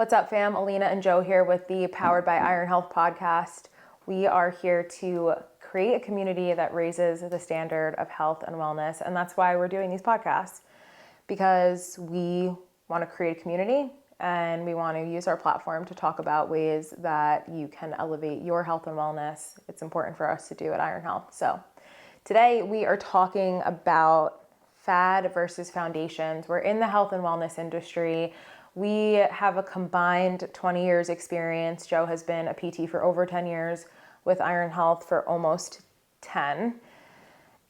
What's up, fam? Alina and Joe here with the Powered by Iron Health podcast. We are here to create a community that raises the standard of health and wellness, and that's why we're doing these podcasts, because we want to create a community and we want to use our platform to talk about ways that you can elevate your health and wellness. It's important for us to do at Iron Health. So today we are talking about fad versus foundations. We're in the health and wellness industry. We have a combined 20 years experience. Joe has been a PT for over 10 years, with Iron Health for almost 10.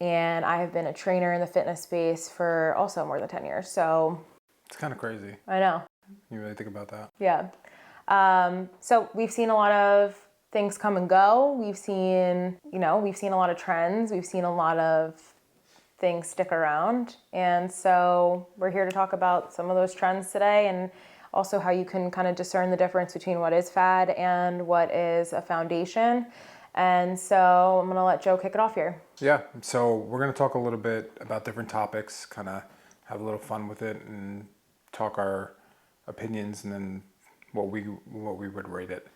And I have been a trainer in the fitness space for also more than 10 years. So it's kind of crazy. I know. You really think about that? Yeah. So we've seen a lot of things come and go. We've seen a lot of trends. We've seen a lot of things stick around. And so we're here to talk about some of those trends today, and also how you can kind of discern the difference between what is fad and what is a foundation. And so I'm going to let Joe kick it off here. Yeah. So we're going to talk a little bit about different topics, kind of have a little fun with it and talk our opinions and then what we would rate it.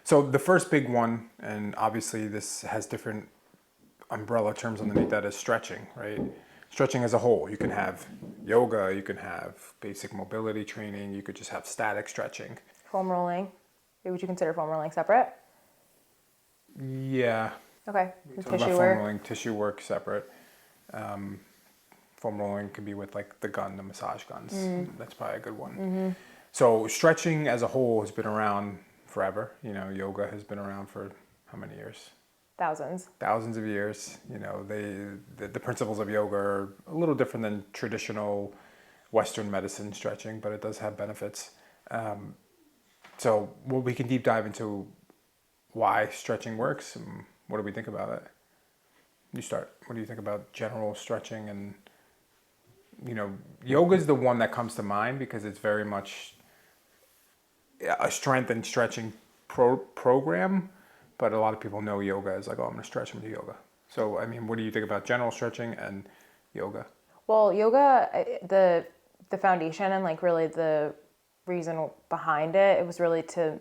So the first big one, and obviously this has different umbrella terms underneath that, is stretching, right? Stretching as a whole. You can have yoga, you can have basic mobility training, you could just have static stretching. Foam rolling. Would you consider foam rolling separate? Yeah. Okay. Tissue work. Foam rolling, tissue work separate. Foam rolling can be with like the massage guns. That's probably a good one. Mm-hmm. So stretching as a whole has been around forever. You know, yoga has been around for how many years? Thousands of years. You know, the principles of yoga are a little different than traditional Western medicine stretching, but it does have benefits. So we can deep dive into why stretching works and what do we think about it. You start. What do you think about general stretching? And, you know, yoga is the one that comes to mind because it's very much a strength and stretching program. But a lot of people know yoga as like, oh, I'm going to stretch and do yoga. So, I mean, what do you think about general stretching and yoga? Well, yoga, the foundation and like really the reason behind it, it was really to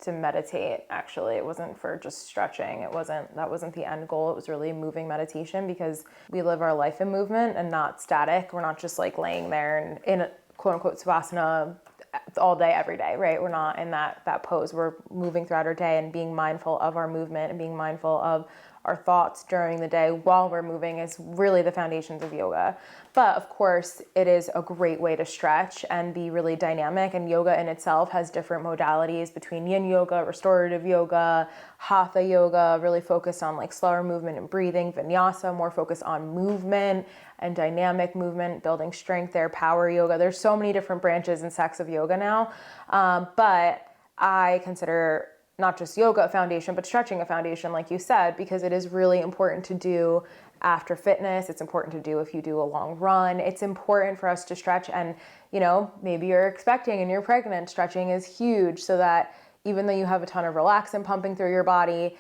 meditate. Actually, it wasn't for just stretching. That wasn't the end goal. It was really moving meditation, because we live our life in movement and not static. We're not just like laying there and in a quote unquote savasana all day, every day, right? We're not in that pose. We're moving throughout our day and being mindful of our movement and being mindful of our thoughts during the day while we're moving is really the foundations of yoga. But of course, it is a great way to stretch and be really dynamic. And yoga in itself has different modalities between yin yoga, restorative yoga, hatha yoga, really focused on like slower movement and breathing, vinyasa, more focused on movement and dynamic movement, building strength there, power yoga. There's so many different branches and sects of yoga now. But I consider not just yoga a foundation, but stretching a foundation, like you said, because it is really important to do after fitness. It's important to do if you do a long run. It's important for us to stretch. And, you know, maybe you're expecting and you're pregnant, stretching is huge, so that even though you have a ton of relaxin pumping through your body,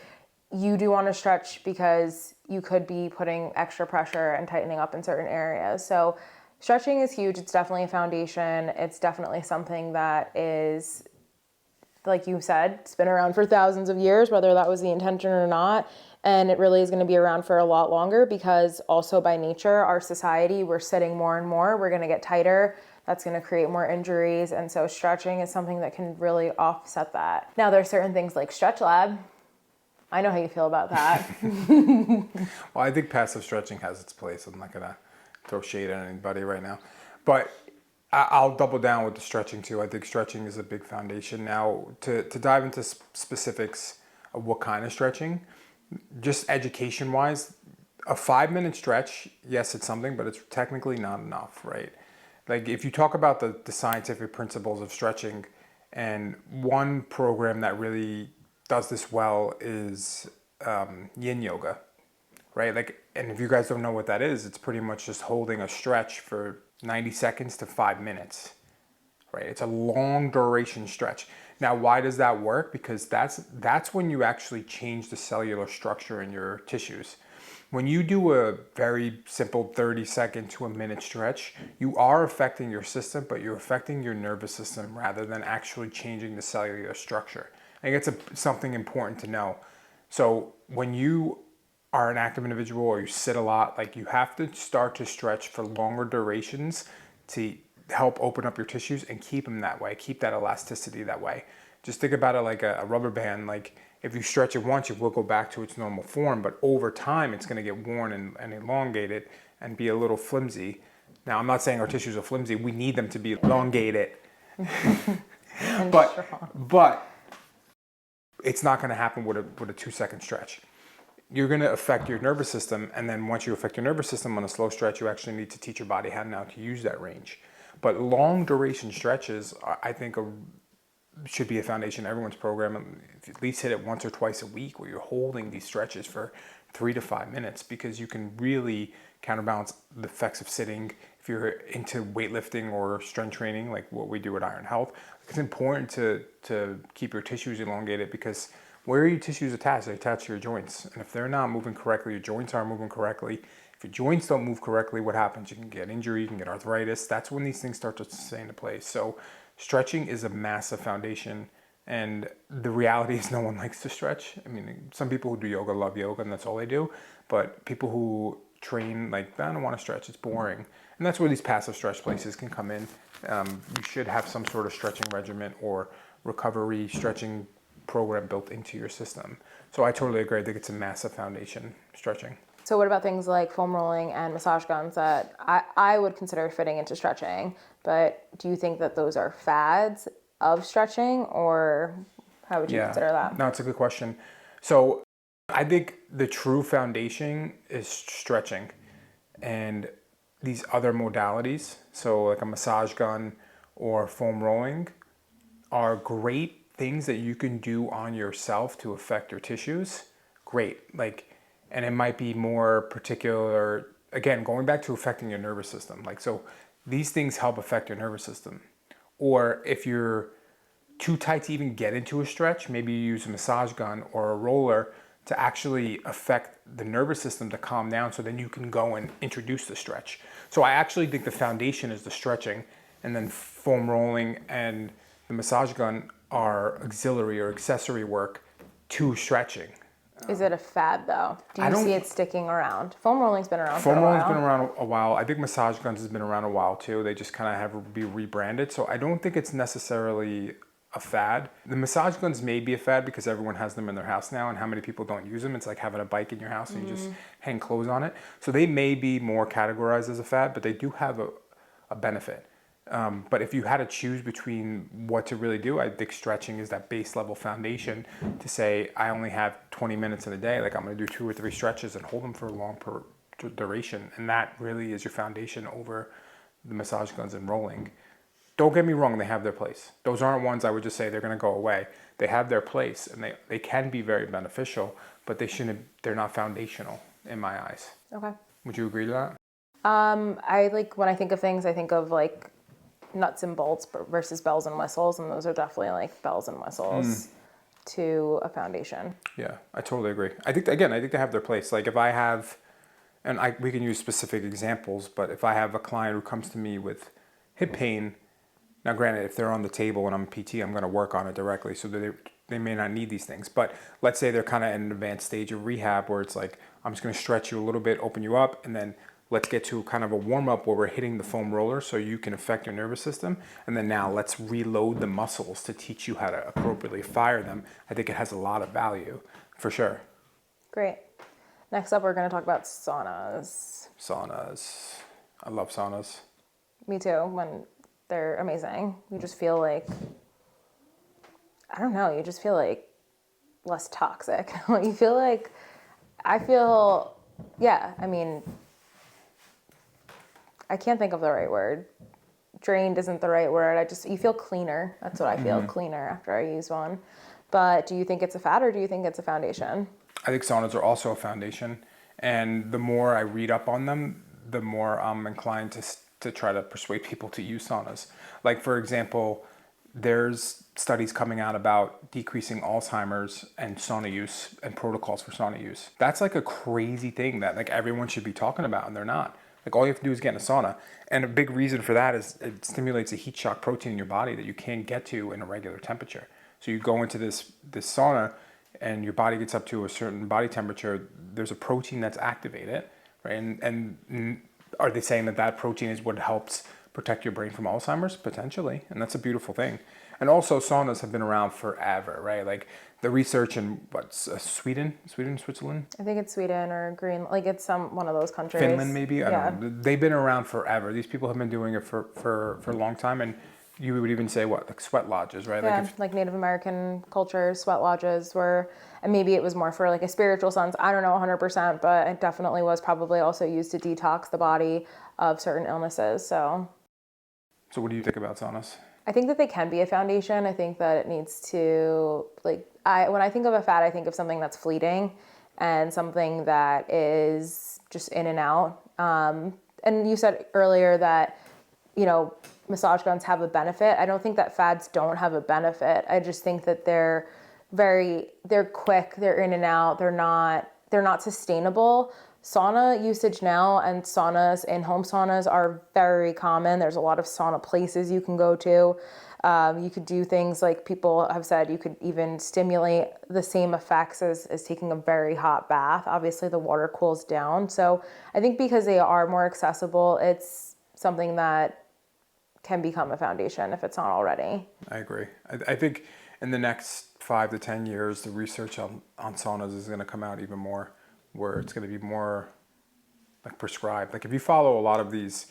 you do want to stretch because you could be putting extra pressure and tightening up in certain areas. So stretching is huge. It's definitely a foundation. It's definitely something that is, like you said, it's been around for thousands of years, whether that was the intention or not. And it really is going to be around for a lot longer, because also by nature, our society, we're sitting more and more. We're going to get tighter. That's going to create more injuries. And so stretching is something that can really offset that. Now, there are certain things like Stretch Lab. I know how you feel about that. Well, I think passive stretching has its place. I'm not going to throw shade on anybody right now. But I'll double down with the stretching too. I think stretching is a big foundation. Now, to dive into specifics of what kind of stretching, just education-wise, a 5-minute stretch, yes, it's something, but it's technically not enough, right? Like if you talk about the scientific principles of stretching, and one program that really does this well is yin yoga, right? Like, and if you guys don't know what that is, it's pretty much just holding a stretch for 90 seconds to 5 minutes, right? It's a long duration stretch. Now, why does that work? Because that's when you actually change the cellular structure in your tissues. when you do a very simple 30-second to a minute stretch, you are affecting your system, but you're affecting your nervous system rather than actually changing the cellular structure. I think it's something important to know. So when you are an active individual or you sit a lot, like you have to start to stretch for longer durations to help open up your tissues and keep them that way, keep that elasticity that way. Just think about it like a rubber band. Like if you stretch it once, it will go back to its normal form, but over time it's going to get worn and elongated and be a little flimsy. Now, I'm not saying our tissues are flimsy. We need them to be elongated. but it's not going to happen with a 2-second stretch. You're going to affect your nervous system, and then once you affect your nervous system on a slow stretch, you actually need to teach your body how now to use that range. But long duration stretches, I think, should be a foundation in everyone's program. At least hit it once or twice a week where you're holding these stretches for 3 to 5 minutes, because you can really counterbalance the effects of sitting. If you're into weightlifting or strength training, like what we do at Iron Health, it's important to keep your tissues elongated, because where are your tissues attached? They're attached to your joints. And if they're not moving correctly, your joints aren't moving correctly. If your joints don't move correctly, what happens? You can get injury, you can get arthritis. That's when these things start to stay into place. So stretching is a massive foundation. And the reality is no one likes to stretch. I mean, some people who do yoga love yoga and that's all they do. But people who train, like, I don't want to stretch, it's boring. And that's where these passive stretch places can come in. You should have some sort of stretching regimen or recovery stretching program built into your system. So I totally agree. I think it's a massive foundation, stretching. So what about things like foam rolling and massage guns that I would consider fitting into stretching, but do you think that those are fads of stretching, or how would you consider that? No, it's a good question. So I think the true foundation is stretching, and these other modalities, so like a massage gun or foam rolling, are great things that you can do on yourself to affect your tissues. Great. Like, and it might be more particular, again, going back to affecting your nervous system. Like, so these things help affect your nervous system. Or if you're too tight to even get into a stretch, maybe you use a massage gun or a roller to actually affect the nervous system to calm down, so then you can go and introduce the stretch. So I actually think the foundation is the stretching, and then foam rolling and the massage gun are auxiliary or accessory work to stretching. Is it a fad though? Do you see it sticking around? Foam rolling's been around for a while. Foam rolling's been around a while. I think massage guns has been around a while too. They just kind of have to be rebranded. So I don't think it's necessarily a fad. The massage guns may be a fad because everyone has them in their house now, and how many people don't use them? It's like having a bike in your house and you just hang clothes on it. So they may be more categorized as a fad, but they do have a benefit. But if you had to choose between what to really do, I think stretching is that base level foundation to say, I only have 20 minutes in a day, like I'm going to do 2 or 3 stretches and hold them for a long duration. And that really is your foundation over the massage guns and rolling. Don't get me wrong, they have their place. Those aren't ones I would just say they're going to go away. They have their place, and they can be very beneficial, but they're not foundational in my eyes. Okay. Would you agree to that? I like, when I think of things, I think of like nuts and bolts versus bells and whistles, and those are definitely like bells and whistles to a foundation. Yeah, I totally agree. I think they have their place. Like if I have, we can use specific examples, but if I have a client who comes to me with hip pain, now granted, if they're on the table and I'm a PT, I'm going to work on it directly, so that they may not need these things. But let's say they're kind of in an advanced stage of rehab where it's like, I'm just going to stretch you a little bit, open you up, and then let's get to kind of a warm-up where we're hitting the foam roller so you can affect your nervous system. And then now let's reload the muscles to teach you how to appropriately fire them. I think it has a lot of value, for sure. Great. Next up, we're going to talk about saunas. Saunas. I love saunas. Me too. They're amazing. You just feel like, I don't know, you just feel like less toxic. You feel like, I mean, I can't think of the right word. Drained isn't the right word. You feel cleaner. That's what I feel, cleaner after I use one. But do you think it's a fad, or do you think it's a foundation? I think saunas are also a foundation. And the more I read up on them, the more I'm inclined to try to persuade people to use saunas. Like, for example, there's studies coming out about decreasing Alzheimer's and sauna use and protocols for sauna use. That's like a crazy thing that like everyone should be talking about, and they're not. Like all you have to do is get in a sauna. And a big reason for that is it stimulates a heat shock protein in your body that you can't get to in a regular temperature. So you go into this sauna and your body gets up to a certain body temperature, there's a protein that's activated, right? And are they saying that protein is what helps protect your brain from Alzheimer's? Potentially, and that's a beautiful thing. And also saunas have been around forever, right? Like the research in Sweden, Switzerland? I think it's Sweden or like it's one of those countries. Finland maybe? I don't know. They've been around forever. These people have been doing it for a long time, and you would even say like sweat lodges, right? Yeah, like Native American culture, sweat lodges were, and maybe it was more for like a spiritual sense. I don't know 100%, but it definitely was probably also used to detox the body of certain illnesses. So what do you think about saunas? I think that they can be a foundation. I think that it needs to, when I think of a fad, I think of something that's fleeting and something that is just in and out. And you said earlier that, massage guns have a benefit. I don't think that fads don't have a benefit. I just think that they're quick, they're in and out, they're not sustainable. Sauna usage now and saunas and home saunas are very common. There's a lot of sauna places you can go to. You could do things like people have said you could even stimulate the same effects as taking a very hot bath. Obviously the water cools down. So I think because they are more accessible, it's something that can become a foundation if it's not already. I agree. I think in the next 5 to 10 years, the research on saunas is going to come out even more, where it's going to be more like prescribed. Like if you follow a lot of these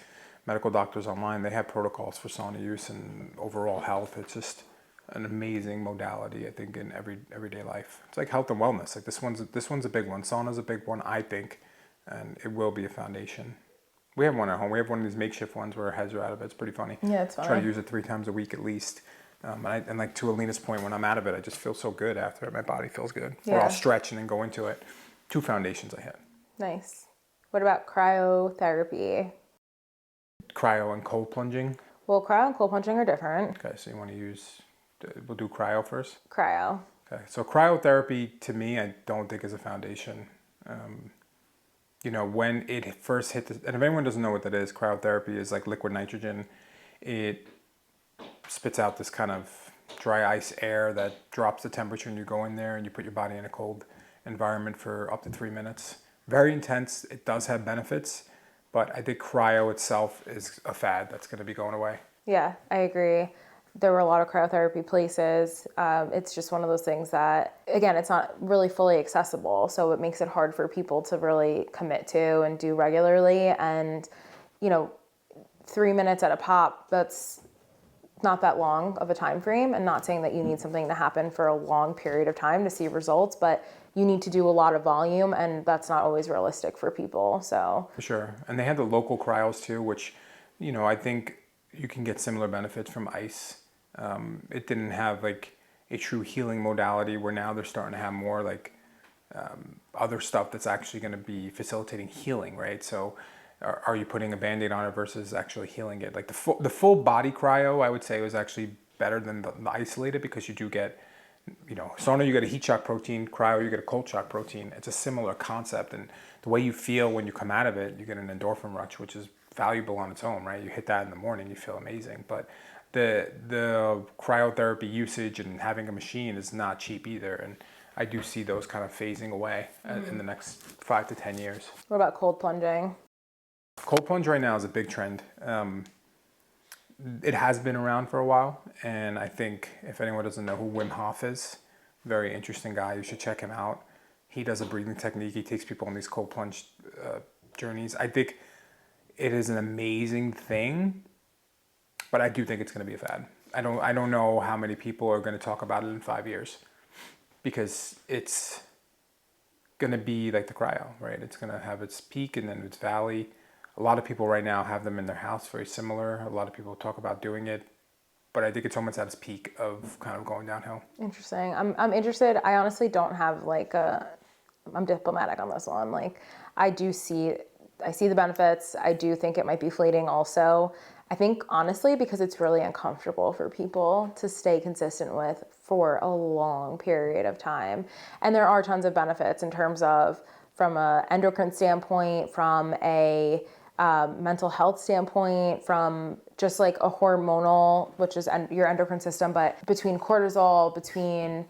medical doctors online, they have protocols for sauna use and overall health. It's just an amazing modality, I think, in everyday life. It's like health and wellness. Like this one's a big one. Sauna's a big one, I think, and it will be a foundation. We have one at home. We have one of these makeshift ones where our heads are out of it. It's pretty funny. Yeah, it's funny. Try to use it 3 times a week at least. And like to Alina's point, when I'm out of it, I just feel so good after it. My body feels good. Yeah. Or I'll stretch and then go into it. 2 foundations I had. Nice. What about cryotherapy? Cryo and cold plunging. Well, cryo and cold plunging are different. Okay, so you want to we'll do cryo first? Cryo. Okay, so cryotherapy to me, I don't think is a foundation. When it first hit, and if anyone doesn't know what that is, cryotherapy is like liquid nitrogen. It spits out this kind of dry ice air that drops the temperature, and you go in there and you put your body in a cold environment for up to 3 minutes. Very intense. It does have benefits, but I think cryo itself is a fad that's going to be going away. Yeah, I agree. There were a lot of cryotherapy places. It's just one of those things that, again, it's not really fully accessible. So it makes it hard for people to really commit to and do regularly. And, 3 minutes at a pop, that's not that long of a time frame. And not saying that you need something to happen for a long period of time to see results, but you need to do a lot of volume, and that's not always realistic for people. So for sure. And they had the local cryos too, which, I think you can get similar benefits from ice. It didn't have like a true healing modality, where now they're starting to have more like other stuff that's actually going to be facilitating healing, right? So are you putting a Band-Aid on it versus actually healing it? Like the full body cryo, I would say, was actually better than the isolated, because you do get, sauna, you get a heat shock protein, cryo, you get a cold shock protein. It's a similar concept, and the way you feel when you come out of it, you get an endorphin rush, which is valuable on its own, right? You hit that in the morning, you feel amazing. But the cryotherapy usage and having a machine is not cheap either, and I do see those kind of phasing away in the next 5 to 10 years. what about cold plunging? Cold plunge right now is a big trend. It has been around for a while, and I think if anyone doesn't know who Wim Hof is, very interesting guy, you should check him out. He does a breathing technique. He takes people on these cold plunge journeys. I think it is an amazing thing, but I do think it's going to be a fad. I don't know how many people are going to talk about it in 5 years, because it's going to be like the cryo, right? It's going to have its peak and then its valley. A lot of people right now have them in their house, very similar. A lot of people talk about doing it, but I think it's almost at its peak of kind of going downhill. Interesting. I'm interested. I honestly don't have I'm diplomatic on this one. Like I see the benefits. I do think it might be fleeting also. I think honestly, because it's really uncomfortable for people to stay consistent with for a long period of time. And there are tons of benefits in terms of from a endocrine standpoint, from a mental health standpoint, from just like a hormonal, which is your endocrine system, but between cortisol, between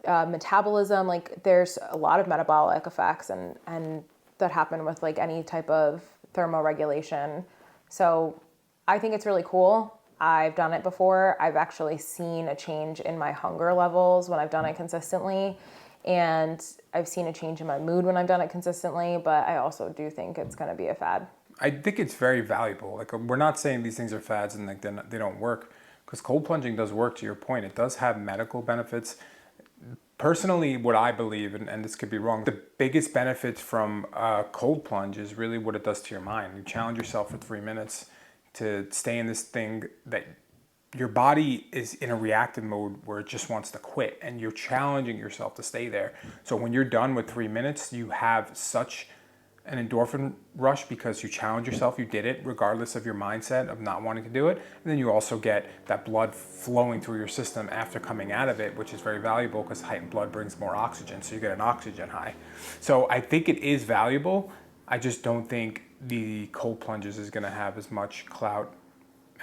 metabolism, like there's a lot of metabolic effects and that happen with like any type of thermoregulation. So I think it's really cool. I've done it before. I've actually seen a change in my hunger levels when I've done it consistently. And I've seen a change in my mood when I've done it consistently, but I also do think it's going to be a fad. I think it's very valuable. Like, we're not saying these things are fads and like they don't work, because cold plunging does work, to your point. It does have medical benefits. Personally, what I believe, and this could be wrong, the biggest benefit from cold plunge is really what it does to your mind. You challenge yourself for 3 minutes to stay in this thing that your body is in a reactive mode where it just wants to quit, and you're challenging yourself to stay there. So when you're done with 3 minutes, you have such an endorphin rush because you challenge yourself, you did it regardless of your mindset of not wanting to do it. And then you also get that blood flowing through your system after coming out of it, which is very valuable because heightened blood brings more oxygen, so you get an oxygen high. So I think it is valuable. I just don't think the cold plunges is going to have as much clout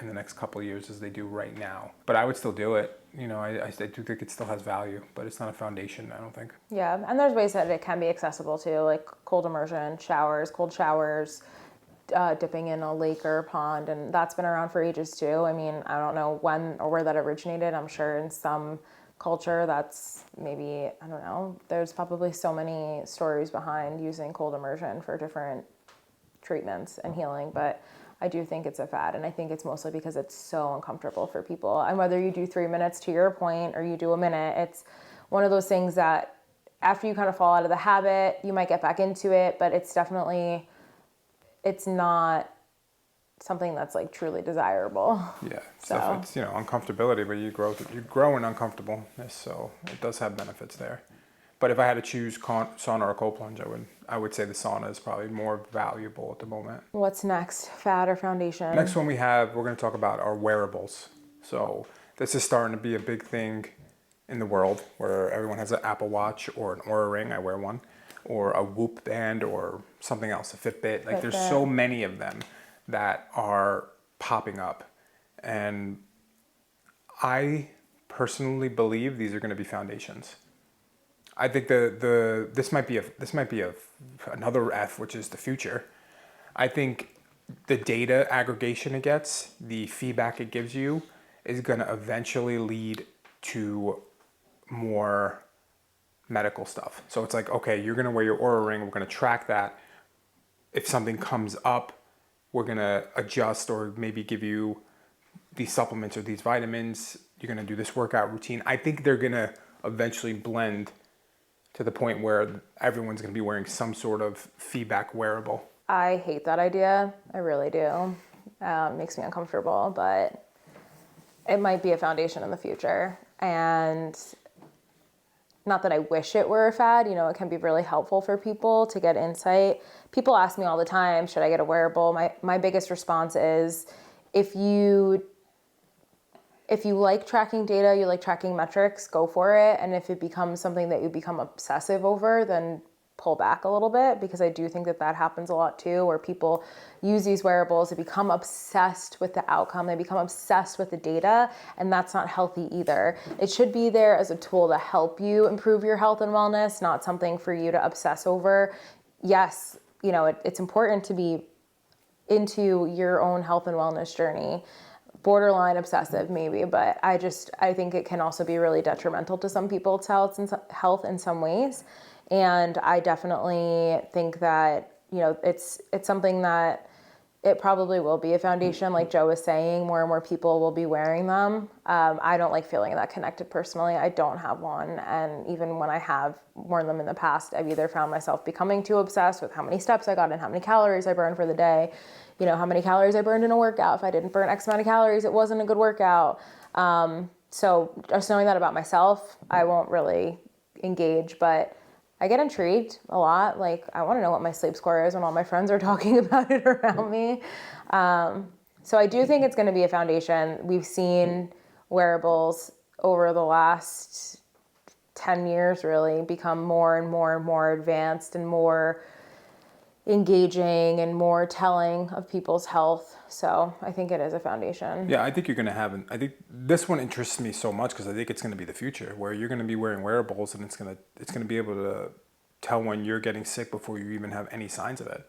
in the next couple of years as they do right now. But I would still do it. You know, I do think it still has value, but it's not a foundation, I don't think. Yeah, and there's ways that it can be accessible too, like cold immersion, showers, cold showers, dipping in a lake or a pond, and that's been around for ages too. I mean, I don't know when or where that originated. I'm sure in some culture that's maybe, I don't know, there's probably so many stories behind using cold immersion for different treatments and healing, but I do think it's a fad, and I think it's mostly because it's so uncomfortable for people. And whether you do 3 minutes, to your point, or you do a minute, it's one of those things that after you kind of fall out of the habit, you might get back into it, but it's definitely, it's not something that's like truly desirable. Yeah, so it's, you know, uncomfortability, but you grow in uncomfortableness, so it does have benefits there. But if I had to choose sauna or cold plunge, I would say the sauna is probably more valuable at the moment. What's next? Fad or foundation? Next one we're going to talk about are wearables. So this is starting to be a big thing in the world where everyone has an Apple Watch or an Oura Ring. I wear one, or a Whoop band or something else, a Fitbit. Like, there's so many of them that are popping up, and I personally believe these are going to be foundations. I think this might be another F, which is the future. I think the data aggregation it gets, the feedback it gives you, is going to eventually lead to more medical stuff. So it's like, okay, you're going to wear your Oura Ring, we're going to track that. If something comes up, we're going to adjust or maybe give you these supplements or these vitamins. You're going to do this workout routine. I think they're going to eventually blend to the point where everyone's going to be wearing some sort of feedback wearable. I hate that idea. I really do. It makes me uncomfortable, but it might be a foundation in the future. And not that I wish it were a fad, you know, it can be really helpful for people to get insight. People ask me all the time, should I get a wearable? My biggest response is, if you like tracking data, you like tracking metrics, go for it. And if it becomes something that you become obsessive over, then pull back a little bit, because I do think that happens a lot too, where people use these wearables, they become obsessed with the outcome, they become obsessed with the data, and that's not healthy either. It should be there as a tool to help you improve your health and wellness, not something for you to obsess over. Yes, you know, it's important to be into your own health and wellness journey. Borderline obsessive maybe, but I think it can also be really detrimental to some people's health in some ways. And I definitely think that, you know, it's something that it probably will be a foundation. Like Joe was saying, more and more people will be wearing them. I don't like feeling that connected personally. I don't have one. And even when I have worn them in the past, I've either found myself becoming too obsessed with how many steps I got and how many calories I burned for the day, you know, how many calories I burned in a workout. If I didn't burn X amount of calories, it wasn't a good workout. So just knowing that about myself, I won't really engage, but I get intrigued a lot. Like, I want to know what my sleep score is when all my friends are talking about it around me. So I do think it's going to be a foundation. We've seen wearables over the last 10 years really become more and more and more advanced and more engaging and more telling of people's health. So I think it is a foundation. Yeah, I think you're going to have, I think this one interests me so much because I think it's going to be the future where you're going to be wearing wearables and it's going to be able to tell when you're getting sick before you even have any signs of it.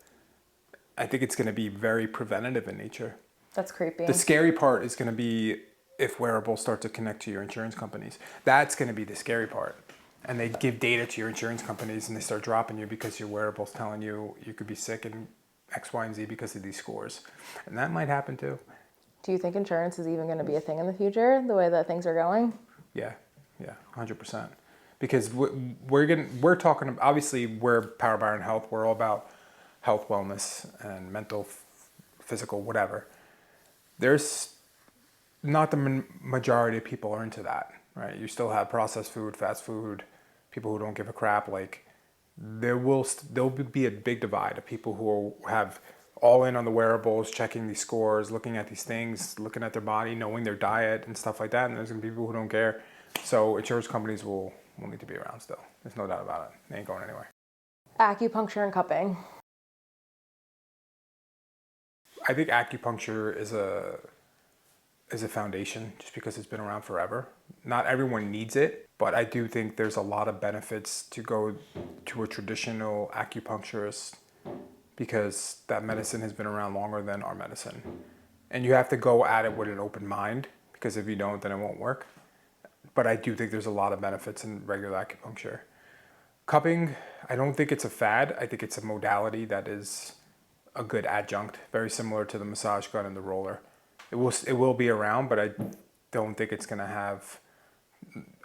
I think it's going to be very preventative in nature. That's creepy. The scary part is going to be if wearables start to connect to your insurance companies. That's going to be the scary part. And they give data to your insurance companies and they start dropping you because your wearable's telling you you could be sick in X, Y, and Z because of these scores. And that might happen too. Do you think insurance is even going to be a thing in the future, the way that things are going? Yeah, 100%. Because we're talking, obviously we're powered by Ironhealth. We're all about health, wellness, and mental, physical, whatever. There's not the majority of people are into that, right? You still have processed food, fast food, people who don't give a crap. Like there'll be a big divide of people who have all in on the wearables, checking these scores, looking at these things, looking at their body, knowing their diet and stuff like that. And there's gonna be people who don't care. So insurance companies will need to be around still. There's no doubt about it. They ain't going anywhere. Acupuncture and cupping. I think acupuncture is a foundation just because it's been around forever. Not everyone needs it, but I do think there's a lot of benefits to go to a traditional acupuncturist because that medicine has been around longer than our medicine. And you have to go at it with an open mind because if you don't, then it won't work. But I do think there's a lot of benefits in regular acupuncture. Cupping, I don't think it's a fad. I think it's a modality that is a good adjunct, very similar to the massage gun and the roller. It will be around, but I don't think it's going to have,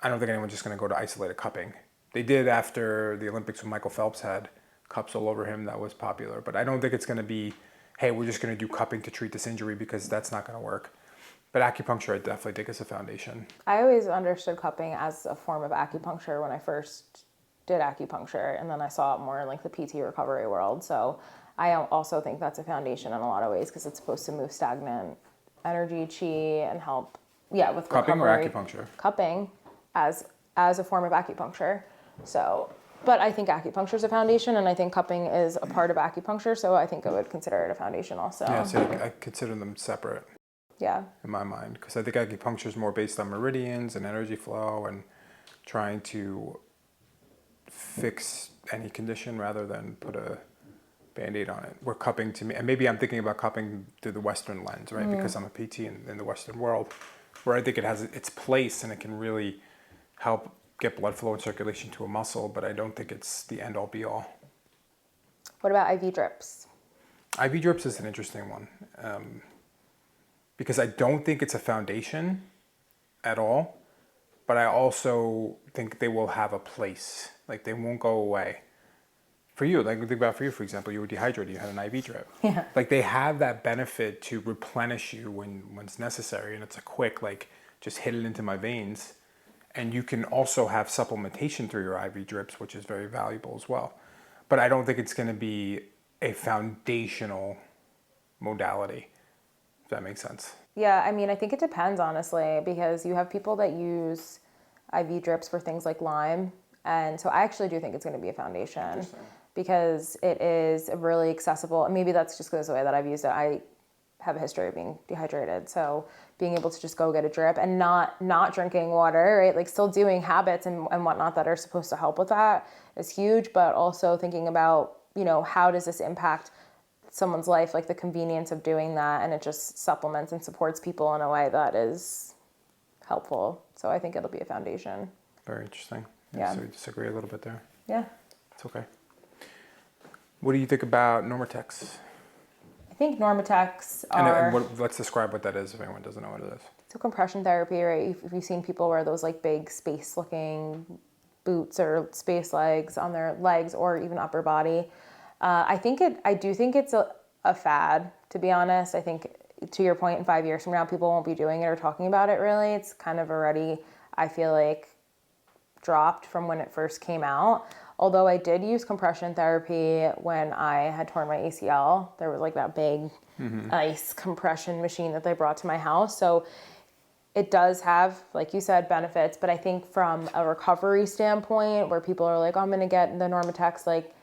I don't think anyone's just going to go to isolated cupping. They did after the Olympics when Michael Phelps had cups all over him, that was popular. But I don't think it's going to be, hey, we're just going to do cupping to treat this injury because that's not going to work. But acupuncture, I definitely think is a foundation. I always understood cupping as a form of acupuncture when I first did acupuncture, and then I saw it more in like the PT recovery world. So I also think that's a foundation in a lot of ways because it's supposed to move stagnant energy, chi, and help, with cupping recovery. Or acupuncture? Cupping as a form of acupuncture. So, but I think acupuncture is a foundation, and I think cupping is a part of acupuncture. So I think I would consider it a foundation also. Yeah, so I consider them separate. Yeah. In my mind, because I think acupuncture is more based on meridians and energy flow and trying to fix any condition rather than put a Band-Aid on it. Where cupping to me, and maybe I'm thinking about cupping through the Western lens, right? Because I'm a PT in the Western world, where I think it has its place and it can really help get blood flow and circulation to a muscle, but I don't think it's the end-all be-all. What about IV drips? IV drips is an interesting one. Because I don't think it's a foundation at all, but I also think they will have a place. Like they won't go away. For you, like think about for you, for example, you were dehydrated, you had an IV drip. Yeah. Like they have that benefit to replenish you when it's necessary, and it's a quick, like just hit it into my veins. And you can also have supplementation through your IV drips, which is very valuable as well. But I don't think it's going to be a foundational modality. That makes sense. Yeah, I mean, I think it depends, honestly, because you have people that use IV drips for things like Lyme. And so I actually do think it's going to be a foundation because it is really accessible. And maybe that's just because the way that I've used it. I have a history of being dehydrated. So being able to just go get a drip and not drinking water, right? Like still doing habits and whatnot that are supposed to help with that is huge. But also thinking about, how does this impact someone's life, like the convenience of doing that, and it just supplements and supports people in a way that is helpful. So I think it'll be a foundation. Very interesting. Yeah. So we disagree a little bit there. Yeah. It's okay. What do you think about Normatex? I think Normatex are... And let's describe what that is if anyone doesn't know what it is. So compression therapy, right? If you've seen people wear those like big space-looking boots or space legs on their legs or even upper body, I do think it's a fad, to be honest. I think, to your point, in 5 years from now, people won't be doing it or talking about it, really. It's kind of already, I feel like, dropped from when it first came out. although I did use compression therapy when I had torn my ACL. There was like that big ice compression machine that they brought to my house. So it does have, like you said, benefits, but I think from a recovery standpoint where people are like, oh, I'm going to get the Normatex, like,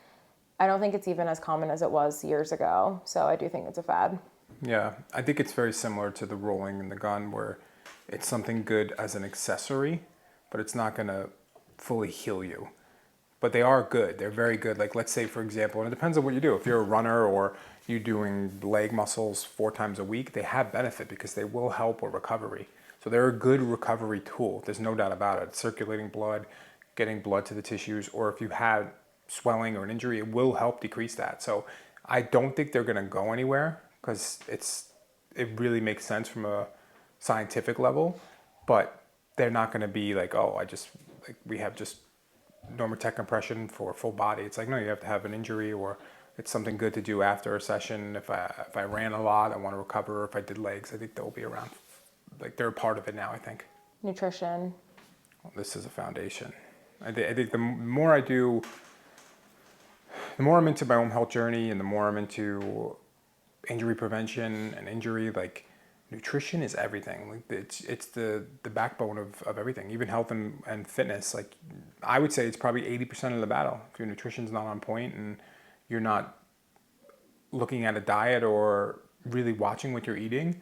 I don't think it's even as common as it was years ago. So I do think it's a fad. Yeah, I think it's very similar to the rolling and the gun where it's something good as an accessory, but it's not going to fully heal you. But they are good. They're very good. Like, let's say, for example, and it depends on what you do. If you're a runner or you're doing leg muscles 4 times a week, they have benefit because they will help with recovery. So they're a good recovery tool. There's no doubt about it. Circulating blood, getting blood to the tissues, or if you had swelling or an injury, it will help decrease that. So I don't think they're going to go anywhere because it really makes sense from a scientific level, but they're not going to be like, oh, we have just Normatec compression for full body. It's like, no, you have to have an injury or it's something good to do after a session. If I ran a lot, I want to recover. If I did legs, I think they'll be around. Like, they're a part of it now, I think. Nutrition. Well, this is a foundation. I think the more I do, the more I'm into my own health journey and the more I'm into injury prevention and injury, like, nutrition is everything. Like, it's the backbone of everything, even health and fitness. Like, I would say it's probably 80% of the battle. If your nutrition's not on point and you're not looking at a diet or really watching what you're eating,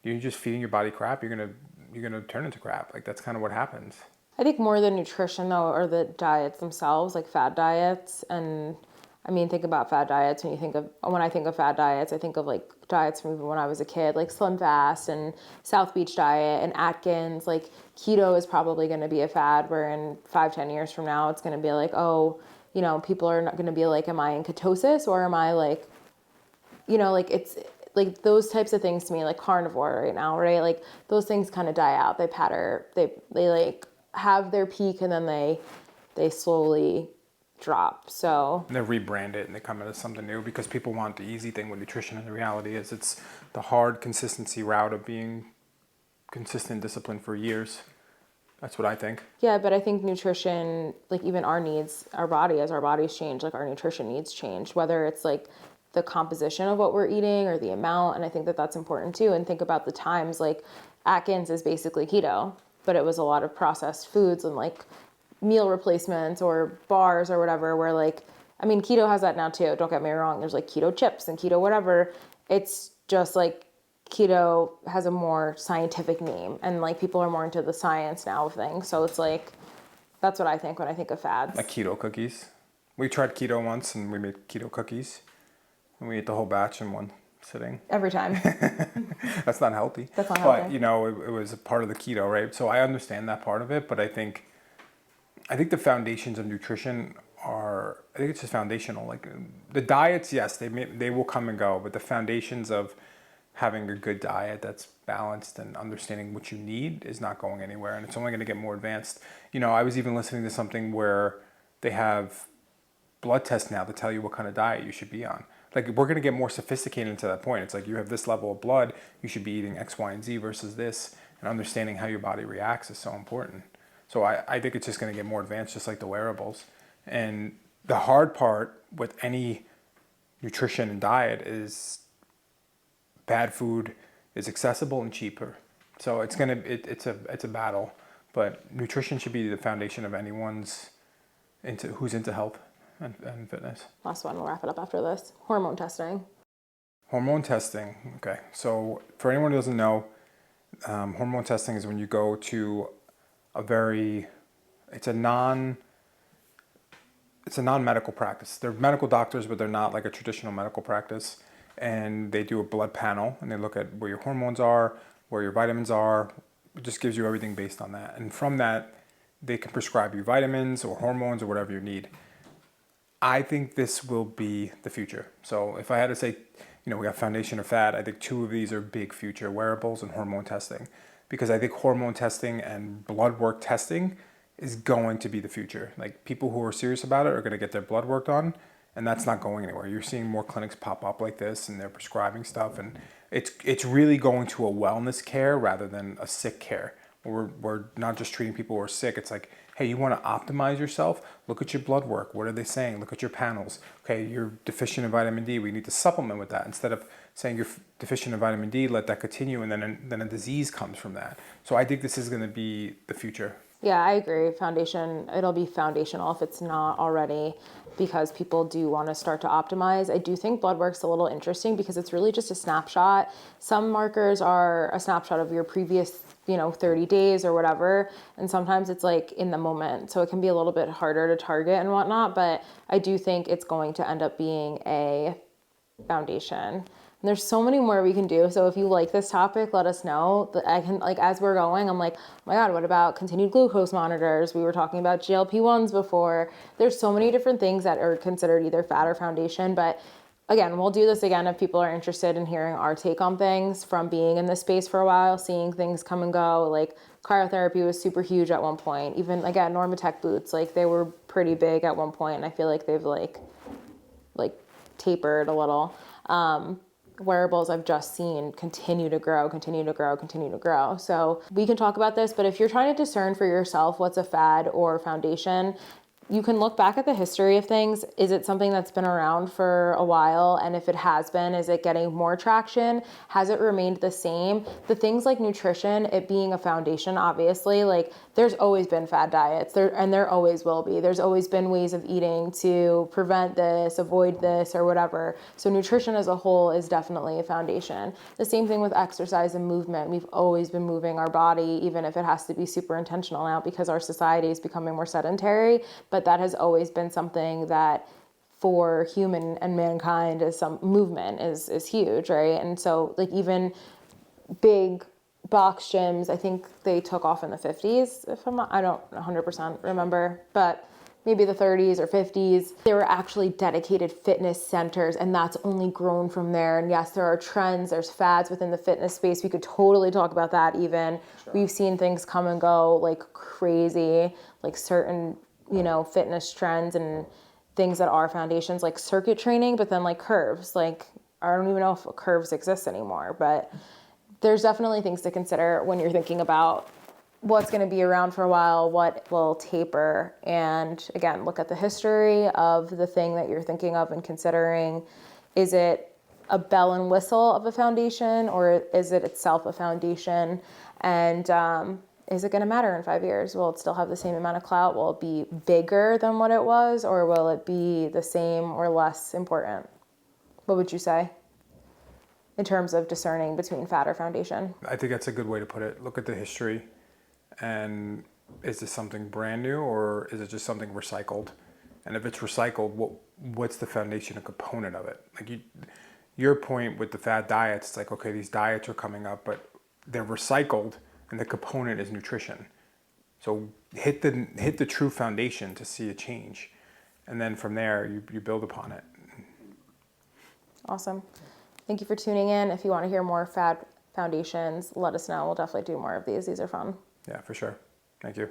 you're just feeding your body crap, you're gonna turn into crap. Like, that's kind of what happens. I think more than nutrition though are the diets themselves, like fad diets. And I mean, think about fad diets when I think of fad diets, I think of like diets from even when I was a kid, like Slim Fast and South Beach diet and Atkins. Like, keto is probably going to be a fad where in 5-10 years from now it's going to be like, oh, you know, people are not going to be like, am I in ketosis or am I like, you know, like, it's like those types of things to me, like carnivore right now, right? Like, those things kind of die out. They patter, they like have their peak and then they slowly drop. So And they rebrand it and they come into something new because people want the easy thing with nutrition, and the reality is it's the hard consistency route of being consistent discipline for years. That's what I think. yeah, but I think nutrition, like even our needs, our body, as our bodies change, like our nutrition needs change, whether it's like the composition of what we're eating or the amount. And I think that that's important too. And think about the times, like Atkins is basically keto, but it was a lot of processed foods and like meal replacements or bars or whatever, where like, I mean, keto has that now too. Don't get me wrong. There's like keto chips and keto whatever. It's just like keto has a more scientific name and like people are more into the science now of things. So it's like, that's what I think when I think of fads. Like keto cookies. We tried keto once and we made keto cookies and we ate the whole batch in one sitting. Every time. That's not healthy. That's not healthy. But, you know, it was a part of the keto, right? So I understand that part of it, but I think the foundations of nutrition I think it's just foundational. Like, the diets, yes, they will come and go, but the foundations of having a good diet that's balanced and understanding what you need is not going anywhere, and it's only going to get more advanced. You know, I was even listening to something where they have blood tests now to tell you what kind of diet you should be on. Like, we're going to get more sophisticated to that point. It's like, you have this level of blood, you should be eating X, Y, and Z versus this, and understanding how your body reacts is so important. So I think it's just going to get more advanced, just like the wearables. And the hard part with any nutrition and diet is bad food is accessible and cheaper. So it's a battle, but nutrition should be the foundation of anyone's who's into health and fitness. Last one, we'll wrap it up after this. Hormone testing. Hormone testing. Okay, so for anyone who doesn't know, hormone testing is when you go to it's a non-medical practice. They're medical doctors, but they're not like a traditional medical practice. And they do a blood panel and they look at where your hormones are, where your vitamins are. It just gives you everything based on that. And from that, they can prescribe you vitamins or hormones or whatever you need. I think this will be the future. So if I had to say, you know, we got foundation or fad, I think 2 of these are big future: wearables and hormone testing. Because I think hormone testing and blood work testing is going to be the future. Like, people who are serious about it are going to get their blood work done, and that's not going anywhere. You're seeing more clinics pop up like this, and they're prescribing stuff, and it's really going to a wellness care rather than a sick care, We're not just treating people who are sick. It's like, hey, you want to optimize yourself? Look at your blood work. What are they saying? Look at your panels. Okay, you're deficient in vitamin D. We need to supplement with that. Instead of saying you're deficient in vitamin D, let that continue, and then a disease comes from that. So I think this is going to be the future. Yeah, I agree. Foundation, it'll be foundational if it's not already, because people do want to start to optimize. I do think blood work's a little interesting because it's really just a snapshot. Some markers are a snapshot of your previous 30 days or whatever. And sometimes it's like in the moment. So it can be a little bit harder to target and whatnot, but I do think it's going to end up being a foundation. And there's so many more we can do. So if you like this topic, let us know. I can, like, as we're going, I'm like, oh my God, what about continued glucose monitors? We were talking about GLP-1s before. There's so many different things that are considered either fat or foundation, but again, we'll do this again if people are interested in hearing our take on things from being in this space for a while, seeing things come and go. Like cryotherapy was super huge at one point. Even again, Normatec boots, like they were pretty big at one point, and I feel like they've like tapered a little. Wearables I've just seen continue to grow. So we can talk about this, but if you're trying to discern for yourself what's a fad or foundation, you can look back at the history of things. Is it something that's been around for a while? And if it has been, is it getting more traction? Has it remained the same? The things like nutrition, it being a foundation, obviously, like there's always been fad diets and there always will be. There's always been ways of eating to prevent this, avoid this, or whatever. So nutrition as a whole is definitely a foundation. The same thing with exercise and movement. We've always been moving our body, even if it has to be super intentional now because our society is becoming more sedentary. But that has always been something that for human and mankind is some movement is huge, right? And so like even big box gyms, I think they took off in the 50s, if I'm not, I don't 100% remember, but maybe the 30s or 50s, there were actually dedicated fitness centers, and that's only grown from there. And yes, there are trends, there's fads within the fitness space. We could totally talk about that even. Sure. We've seen things come and go like crazy, like certain fitness trends and things that are foundations like circuit training, but then like curves, like I don't even know if curves exist anymore, but there's definitely things to consider when you're thinking about what's going to be around for a while, what will taper, and again, look at the history of the thing that you're thinking of and considering. Is it a bell and whistle of a foundation, or is it itself a foundation? And is it going to matter in 5 years? Will it still have the same amount of clout? Will it be bigger than what it was, or will it be the same or less important? What would you say in terms of discerning between fat or foundation? I think that's a good way to put it. Look at the history, and is this something brand new, or is it just something recycled? And if it's recycled, what's the foundational component of it? Like your point with the fad diets, it's like, okay, these diets are coming up, but they're recycled, and the component is nutrition. So hit the true foundation to see a change, and then from there you build upon it. Awesome. Thank you for tuning in. If you want to hear more fad foundations, let us know. We'll definitely do more of these. These are fun. Yeah, for sure. Thank you.